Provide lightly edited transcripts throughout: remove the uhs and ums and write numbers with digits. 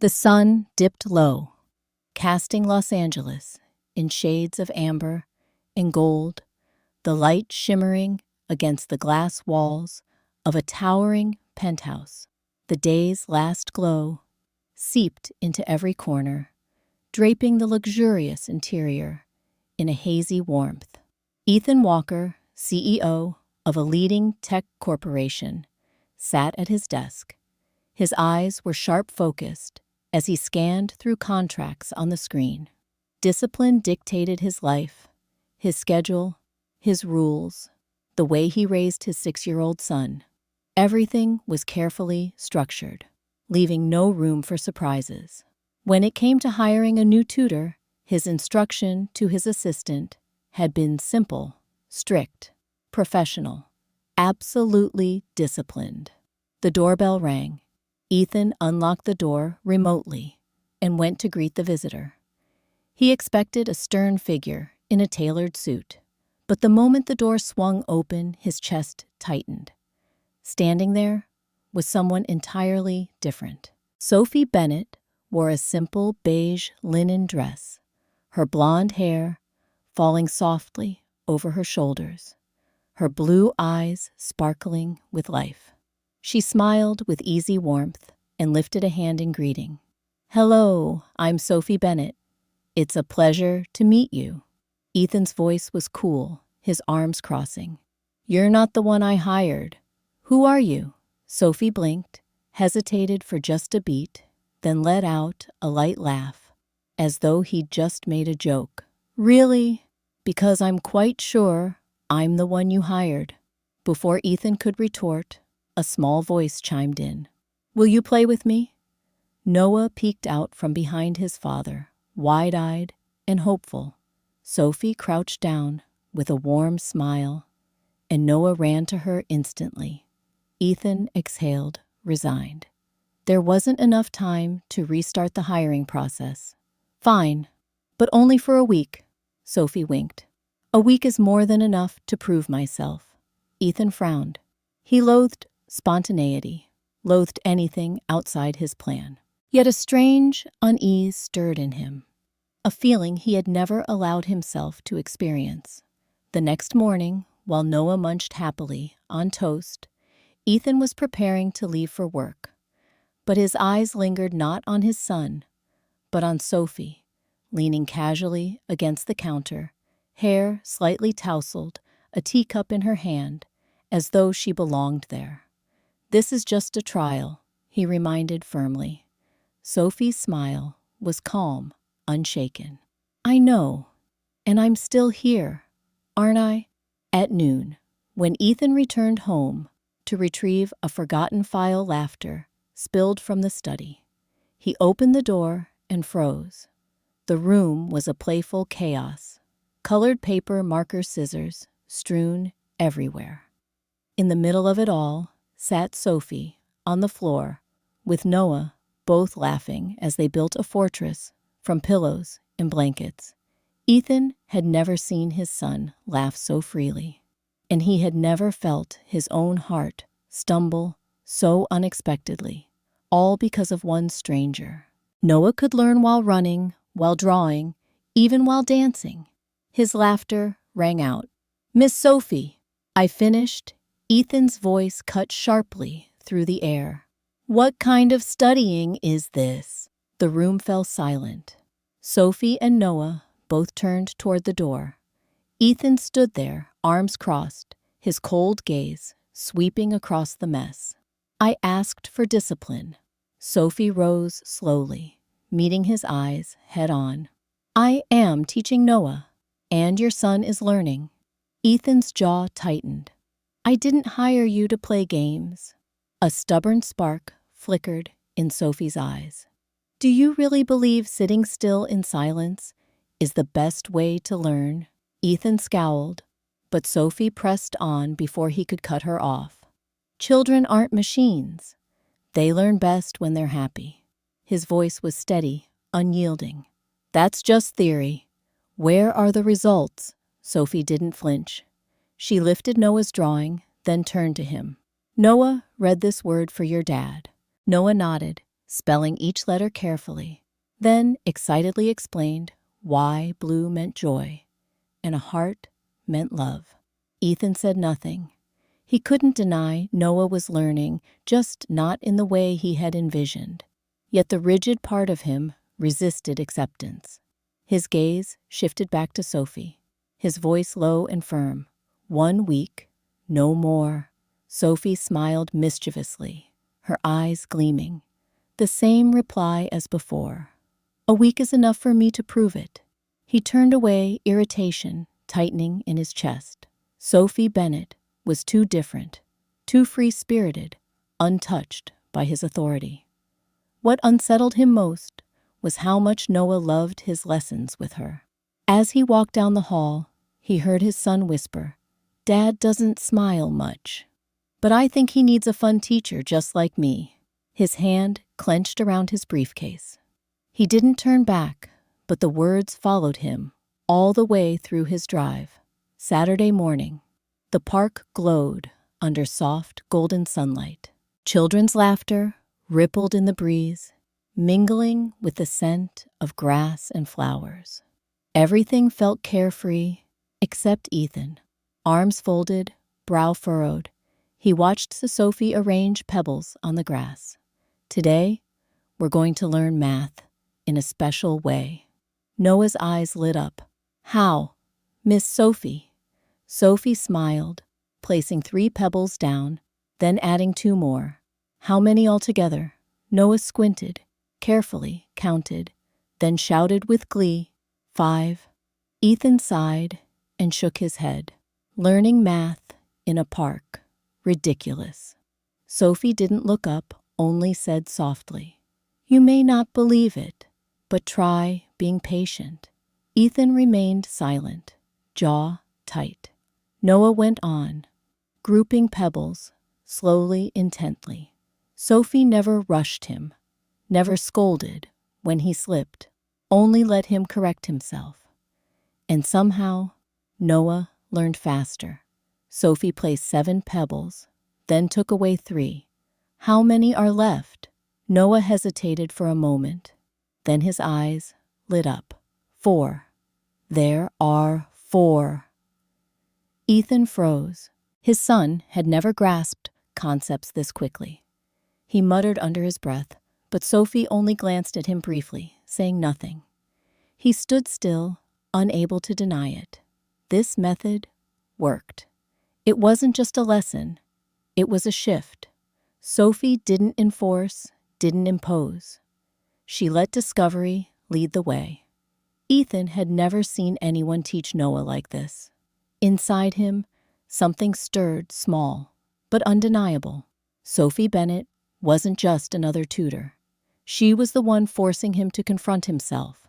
The sun dipped low, casting Los Angeles in shades of amber and gold, the light shimmering against the glass walls of a towering penthouse. The day's last glow seeped into every corner, draping the luxurious interior in a hazy warmth. Ethan Walker, CEO of a leading tech corporation, sat at his desk. His eyes were sharp-focused as he scanned through contracts on the screen. Discipline dictated his life, his schedule, his rules, the way he raised his 6-year-old son. Everything was carefully structured, leaving no room for surprises. When it came to hiring a new tutor, his instruction to his assistant had been simple, strict, professional, absolutely disciplined. The doorbell rang. Ethan unlocked the door remotely and went to greet the visitor. He expected a stern figure in a tailored suit, but the moment the door swung open, his chest tightened. Standing there was someone entirely different. Sophie Bennett wore a simple beige linen dress, her blonde hair falling softly over her shoulders, her blue eyes sparkling with life. She smiled with easy warmth and lifted a hand in greeting. "Hello, I'm Sophie Bennett. It's a pleasure to meet you." Ethan's voice was cool, his arms crossing. "You're not the one I hired. Who are you?" Sophie blinked, hesitated for just a beat, then let out a light laugh, as though he'd just made a joke. "Really? Because I'm quite sure I'm the one you hired." Before Ethan could retort, a small voice chimed in. "Will you play with me?" Noah peeked out from behind his father, wide-eyed and hopeful. Sophie crouched down with a warm smile, and Noah ran to her instantly. Ethan exhaled, resigned. There wasn't enough time to restart the hiring process. "Fine, but only for a week," Sophie winked. "A week is more than enough to prove myself." Ethan frowned. He loathed spontaneity, loathed anything outside his plan. Yet a strange unease stirred in him, a feeling he had never allowed himself to experience. The next morning, while Noah munched happily on toast, Ethan was preparing to leave for work. But his eyes lingered not on his son, but on Sophie, leaning casually against the counter, hair slightly tousled, a teacup in her hand, as though she belonged there. "This is just a trial," he reminded firmly. Sophie's smile was calm, unshaken. "I know, and I'm still here, aren't I?" At noon, when Ethan returned home to retrieve a forgotten file, laughter spilled from the study. He opened the door and froze. The room was a playful chaos, colored paper, marker, scissors strewn everywhere. In the middle of it all sat Sophie, on the floor, with Noah, both laughing as they built a fortress from pillows and blankets. Ethan had never seen his son laugh so freely, and he had never felt his own heart stumble so unexpectedly, all because of one stranger. Noah could learn while running, while drawing, even while dancing. His laughter rang out. "Miss Sophie," I finished. Ethan's voice cut sharply through the air. "What kind of studying is this?" The room fell silent. Sophie and Noah both turned toward the door. Ethan stood there, arms crossed, his cold gaze sweeping across the mess. "I asked for discipline." Sophie rose slowly, meeting his eyes head on. "I am teaching Noah, and your son is learning." Ethan's jaw tightened. "I didn't hire you to play games." A stubborn spark flickered in Sophie's eyes. "Do you really believe sitting still in silence is the best way to learn?" Ethan scowled, but Sophie pressed on before he could cut her off. "Children aren't machines. They learn best when they're happy." His voice was steady, unyielding. "That's just theory. Where are the results?" Sophie didn't flinch. She lifted Noah's drawing, then turned to him. "Noah read this word for your dad." Noah nodded, spelling each letter carefully, then excitedly explained why blue meant joy and a heart meant love. Ethan said nothing. He couldn't deny Noah was learning, just not in the way he had envisioned. Yet the rigid part of him resisted acceptance. His gaze shifted back to Sophie, his voice low and firm. 1 week, no more. Sophie smiled mischievously, her eyes gleaming. The same reply as before. A week is enough for me to prove it. He turned away, irritation tightening in his chest. Sophie Bennett was too different, too free-spirited, untouched by his authority. What unsettled him most was how much Noah loved his lessons with her. As he walked down the hall, he heard his son whisper, "Dad doesn't smile much, but I think he needs a fun teacher just like me." His hand clenched around his briefcase. He didn't turn back, but the words followed him all the way through his drive. Saturday morning. The park glowed under soft golden sunlight. Children's laughter rippled in the breeze, mingling with the scent of grass and flowers. Everything felt carefree except Ethan. Arms folded, brow furrowed, he watched Sophie arrange pebbles on the grass. Today, we're going to learn math in a special way. Noah's eyes lit up. How? Miss Sophie. Sophie smiled, placing 3 pebbles down, then adding 2 more. How many altogether? Noah squinted, carefully counted, then shouted with glee, 5. Ethan sighed and shook his head. Learning math in a park. Ridiculous. Sophie didn't look up, only said softly, "You may not believe it, but try being patient." Ethan remained silent, jaw tight. Noah went on, grouping pebbles, slowly, intently. Sophie never rushed him, never scolded when he slipped, only let him correct himself. And somehow, Noah learned faster. Sophie placed 7 pebbles, then took away 3. How many are left? Noah hesitated for a moment. Then his eyes lit up. 4. There are 4. Ethan froze. His son had never grasped concepts this quickly. He muttered under his breath, but Sophie only glanced at him briefly, saying nothing. He stood still, unable to deny it. This method worked. It wasn't just a lesson, it was a shift. Sophie didn't enforce, didn't impose. She let discovery lead the way. Ethan had never seen anyone teach Noah like this. Inside him, something stirred, small, but undeniable. Sophie Bennett wasn't just another tutor. She was the one forcing him to confront himself.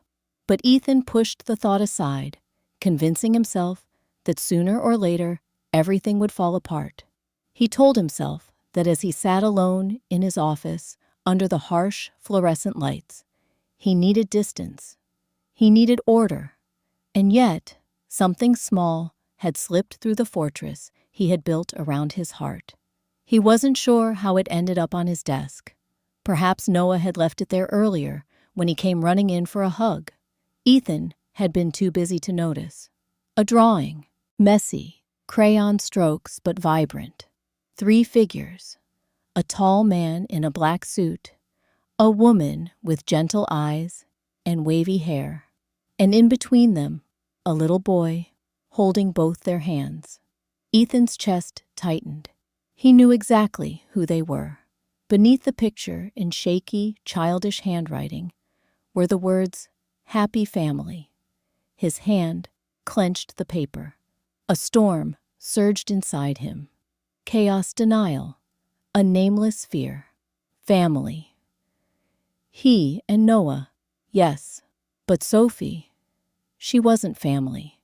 But Ethan pushed the thought aside, convincing himself that sooner or later, everything would fall apart. He told himself that as he sat alone in his office under the harsh fluorescent lights, he needed distance. He needed order. And yet, something small had slipped through the fortress he had built around his heart. He wasn't sure how it ended up on his desk. Perhaps Noah had left it there earlier when he came running in for a hug. Ethan had been too busy to notice. A drawing, messy, crayon strokes but vibrant. 3 figures. A tall man in a black suit, a woman with gentle eyes and wavy hair, and in between them, a little boy holding both their hands. Ethan's chest tightened. He knew exactly who they were. Beneath the picture, in shaky, childish handwriting, were the words, "Happy Family." His hand clenched the paper. A storm surged inside him. Chaos denial, a nameless fear. Family. He and Noah, yes, but Sophie, she wasn't family.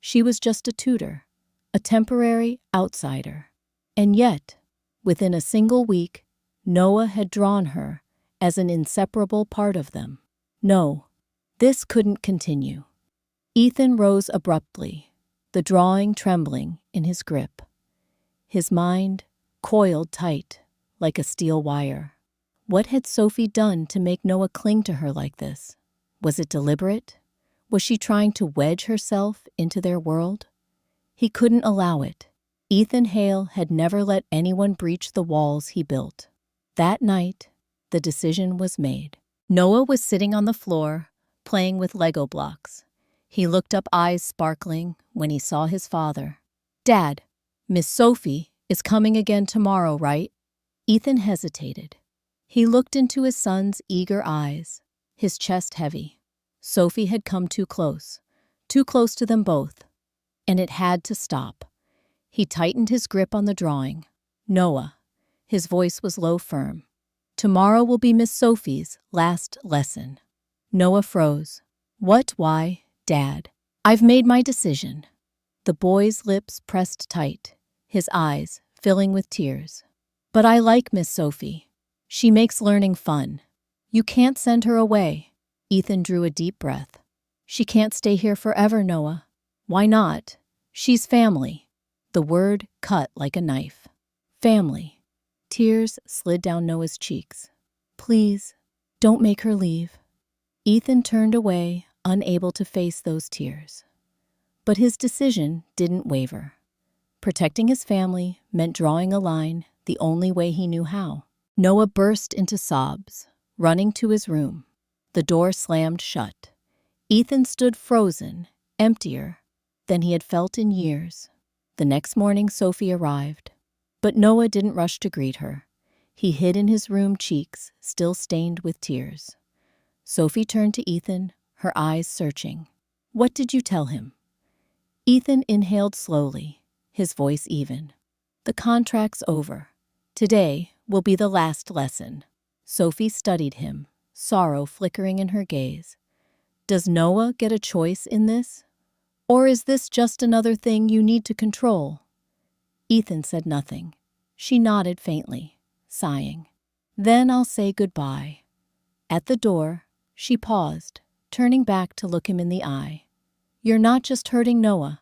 She was just a tutor, a temporary outsider. And yet, within a single week, Noah had drawn her as an inseparable part of them. No, this couldn't continue. Ethan rose abruptly, the drawing trembling in his grip. His mind coiled tight like a steel wire. What had Sophie done to make Noah cling to her like this? Was it deliberate? Was she trying to wedge herself into their world? He couldn't allow it. Ethan Hale had never let anyone breach the walls he built. That night, the decision was made. Noah was sitting on the floor, playing with Lego blocks. He looked up, eyes sparkling, when he saw his father. "Dad, Miss Sophie is coming again tomorrow, right?" Ethan hesitated. He looked into his son's eager eyes, his chest heavy. Sophie had come too close to them both, and it had to stop. He tightened his grip on the drawing. "Noah," his voice was low, firm. "Tomorrow will be Miss Sophie's last lesson." Noah froze. "What? Why, Dad? I've made my decision." The boy's lips pressed tight, his eyes filling with tears. "But I like Miss Sophie. She makes learning fun. You can't send her away." Ethan drew a deep breath. "She can't stay here forever, Noah." "Why not? She's family." The word cut like a knife. Family. Tears slid down Noah's cheeks. "Please, don't make her leave." Ethan turned away, unable to face those tears. But his decision didn't waver. Protecting his family meant drawing a line the only way he knew how. Noah burst into sobs, running to his room. The door slammed shut. Ethan stood frozen, emptier than he had felt in years. The next morning, Sophie arrived. But Noah didn't rush to greet her. He hid in his room, cheeks still stained with tears. Sophie turned to Ethan, her eyes searching. "What did you tell him?" Ethan inhaled slowly, his voice even. "The contract's over. Today will be the last lesson." Sophie studied him, sorrow flickering in her gaze. "Does Noah get a choice in this? Or is this just another thing you need to control?" Ethan said nothing. She nodded faintly, sighing. "Then I'll say goodbye." At the door, she paused, turning back to look him in the eye. "You're not just hurting Noah.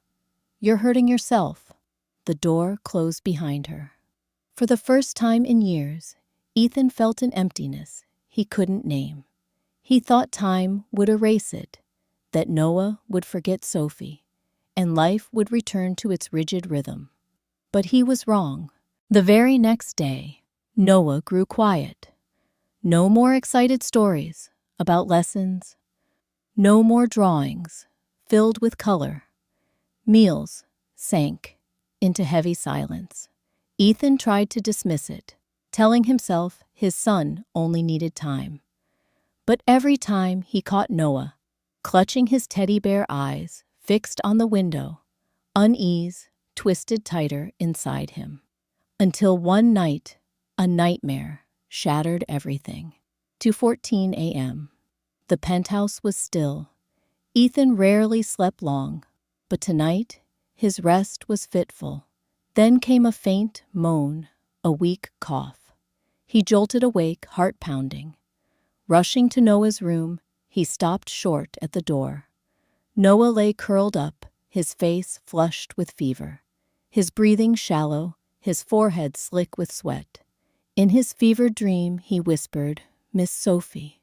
You're hurting yourself." The door closed behind her. For the first time in years, Ethan felt an emptiness he couldn't name. He thought time would erase it, that Noah would forget Sophie, and life would return to its rigid rhythm. But he was wrong. The very next day, Noah grew quiet. No more excited stories about lessons. No more drawings filled with color. Meals sank into heavy silence. Ethan tried to dismiss it, telling himself his son only needed time. But every time he caught Noah, clutching his teddy bear eyes fixed on the window, unease twisted tighter inside him. Until one night, a nightmare shattered everything. 2:14 a.m. The penthouse was still. Ethan rarely slept long, but tonight his rest was fitful. Then came a faint moan, a weak cough. He jolted awake, heart pounding. Rushing to Noah's room, he stopped short at the door. Noah lay curled up, his face flushed with fever. His breathing shallow, his forehead slick with sweat. In his fevered dream, he whispered, "Miss Sophie,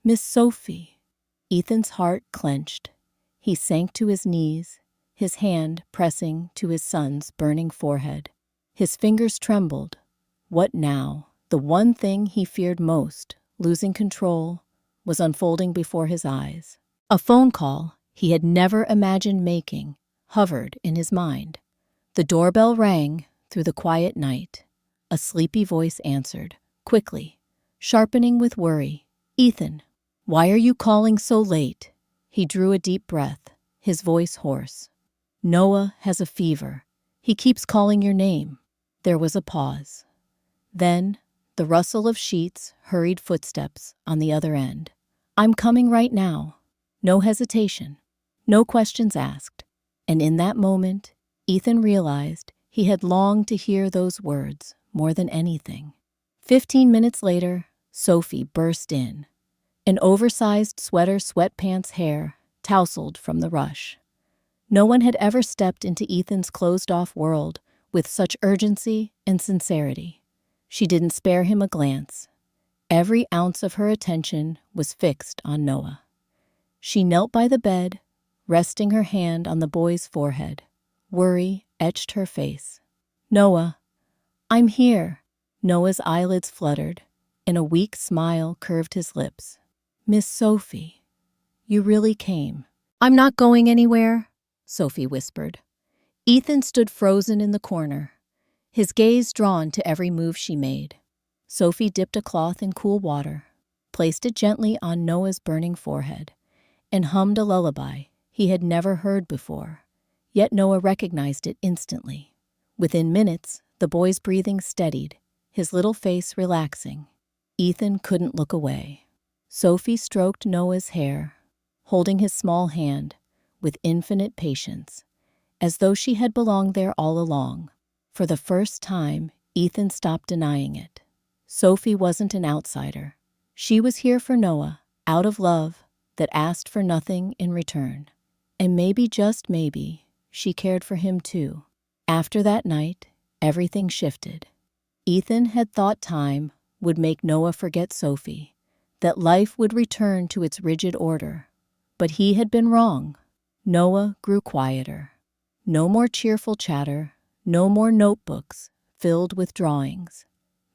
Miss Sophie." Ethan's heart clenched. He sank to his knees, his hand pressing to his son's burning forehead. His fingers trembled. What now? The one thing he feared most, losing control, was unfolding before his eyes. A phone call he had never imagined making hovered in his mind. The doorbell rang through the quiet night. A sleepy voice answered, quickly, sharpening with worry. "Ethan, why are you calling so late?" He drew a deep breath, his voice hoarse. "Noah has a fever. He keeps calling your name." There was a pause. Then the rustle of sheets, hurried footsteps on the other end. "I'm coming right now." No hesitation, no questions asked. And in that moment, Ethan realized he had longed to hear those words more than anything. 15 minutes later, Sophie burst in. An oversized sweater, sweatpants, hair tousled from the rush. No one had ever stepped into Ethan's closed-off world with such urgency and sincerity. She didn't spare him a glance. Every ounce of her attention was fixed on Noah. She knelt by the bed, resting her hand on the boy's forehead. Worry etched her face. "Noah, I'm here." Noah's eyelids fluttered, and a weak smile curved his lips. "Miss Sophie, you really came." "I'm not going anywhere," Sophie whispered. Ethan stood frozen in the corner, his gaze drawn to every move she made. Sophie dipped a cloth in cool water, placed it gently on Noah's burning forehead, and hummed a lullaby he had never heard before. Yet Noah recognized it instantly. Within minutes, the boy's breathing steadied, his little face relaxing. Ethan couldn't look away. Sophie stroked Noah's hair, holding his small hand with infinite patience, as though she had belonged there all along. For the first time, Ethan stopped denying it. Sophie wasn't an outsider. She was here for Noah, out of love that asked for nothing in return. And maybe, just maybe, she cared for him too. After that night, everything shifted. Ethan had thought time would make Noah forget Sophie, that life would return to its rigid order. But he had been wrong. Noah grew quieter. No more cheerful chatter, no more notebooks filled with drawings.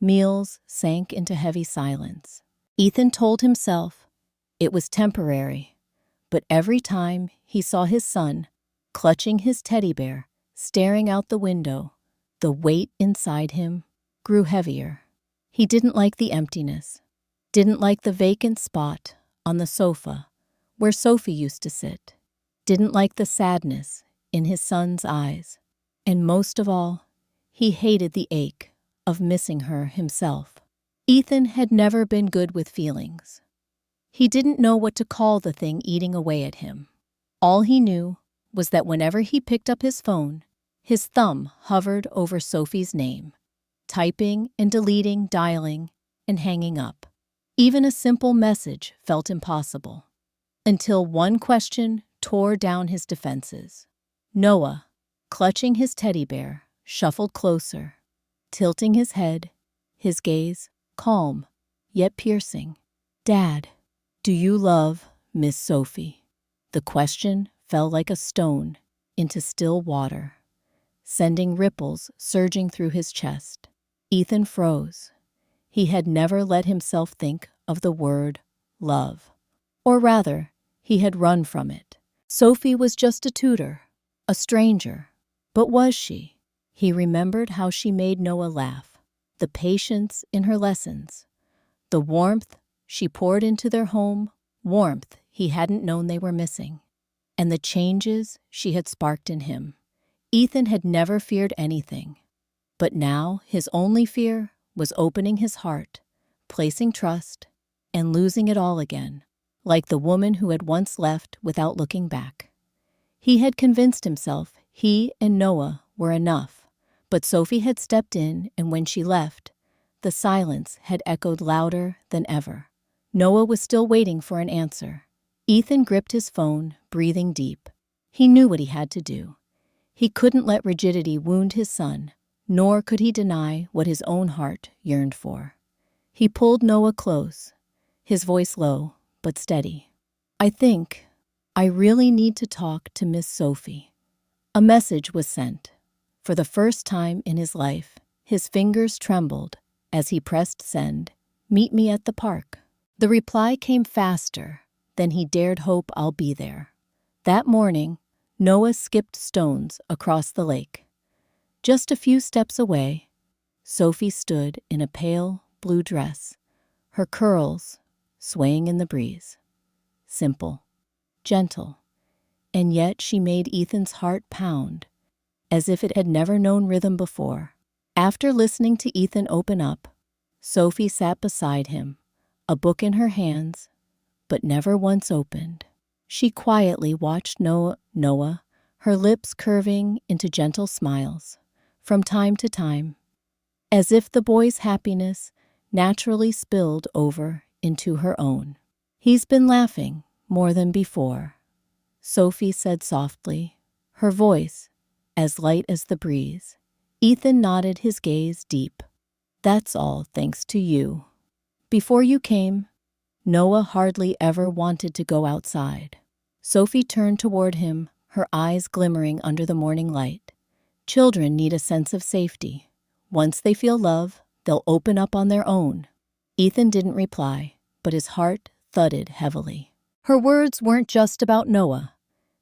Meals sank into heavy silence. Ethan told himself it was temporary, but every time he saw his son, clutching his teddy bear, staring out the window, the weight inside him grew heavier. He didn't like the emptiness, didn't like the vacant spot on the sofa where Sophie used to sit, didn't like the sadness in his son's eyes, and most of all, he hated the ache of missing her himself. Ethan had never been good with feelings. He didn't know what to call the thing eating away at him. All he knew was that whenever he picked up his phone, his thumb hovered over Sophie's name, typing and deleting, dialing and hanging up. Even a simple message felt impossible, until one question tore down his defenses. Noah, clutching his teddy bear, shuffled closer, tilting his head, his gaze calm, yet piercing. "Dad, do you love Miss Sophie?" The question fell like a stone into still water, sending ripples surging through his chest. Ethan froze. He had never let himself think of the word love. Or rather, he had run from it. Sophie was just a tutor, a stranger. But was she? He remembered how she made Noah laugh, the patience in her lessons, the warmth she poured into their home, warmth he hadn't known they were missing, and the changes she had sparked in him. Ethan had never feared anything, but now his only fear was opening his heart, placing trust, and losing it all again, like the woman who had once left without looking back. He had convinced himself he and Noah were enough, but Sophie had stepped in, and when she left, the silence had echoed louder than ever. Noah was still waiting for an answer. Ethan gripped his phone, breathing deep. He knew what he had to do. He couldn't let rigidity wound his son, nor could he deny what his own heart yearned for. He pulled Noah close, his voice low but steady. I really need to talk to Miss Sophie." A message was sent. For the first time in his life, his fingers trembled as he pressed send. "Meet me at the park." The reply came faster than he dared hope. "I'll be there." That morning, Noah skipped stones across the lake. Just a few steps away, Sophie stood in a pale blue dress, her curls swaying in the breeze. Simple, gentle, and yet she made Ethan's heart pound as if it had never known rhythm before. After listening to Ethan open up, Sophie sat beside him, a book in her hands, but never once opened. She quietly watched Noah, her lips curving into gentle smiles from time to time, as if the boy's happiness naturally spilled over into her own. "He's been laughing more than before," Sophie said softly, her voice as light as the breeze. Ethan nodded, his gaze deep. "That's all thanks to you." Before you came, Noah hardly ever wanted to go outside. Sophie turned toward him, her eyes glimmering under the morning light. Children need a sense of safety. Once they feel love, they'll open up on their own. Ethan didn't reply, but his heart thudded heavily. Her words weren't just about Noah.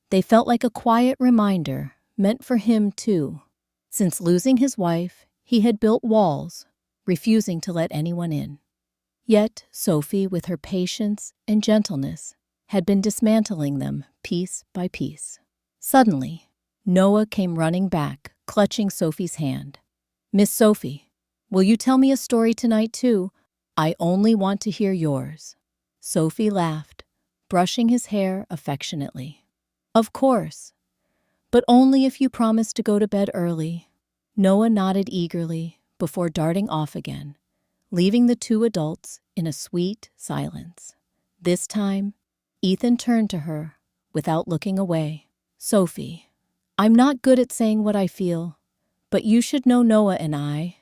They felt like a quiet reminder, meant for him too. Since losing his wife, he had built walls, refusing to let anyone in. Yet Sophie, with her patience and gentleness, had been dismantling them piece by piece. Suddenly, Noah came running back, clutching Sophie's hand. "Miss Sophie, will you tell me a story tonight too? I only want to hear yours." Sophie laughed, brushing his hair affectionately. "Of course, but only if you promise to go to bed early." Noah nodded eagerly before darting off again, leaving the two adults in a sweet silence. This time, Ethan turned to her without looking away. "Sophie, I'm not good at saying what I feel, but you should know Noah and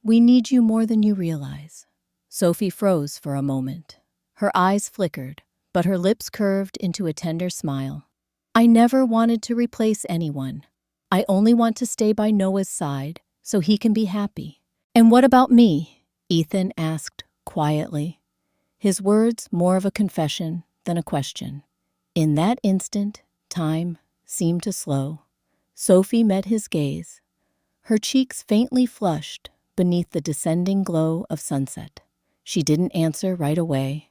we need you more than you realize." Sophie froze for a moment. Her eyes flickered, but her lips curved into a tender smile. "I never wanted to replace anyone. I only want to stay by Noah's side so he can be happy." "And what about me?" Ethan asked quietly, his words more of a confession than a question. In that instant, time seemed to slow. Sophie met his gaze, her cheeks faintly flushed beneath the descending glow of sunset. She didn't answer right away.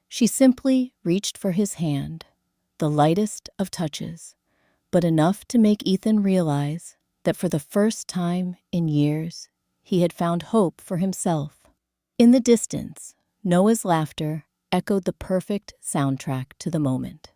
She simply reached for his hand, the lightest of touches, but enough to make Ethan realize that for the first time in years, he had found hope for himself. In the distance, Noah's laughter echoed the perfect soundtrack to the moment.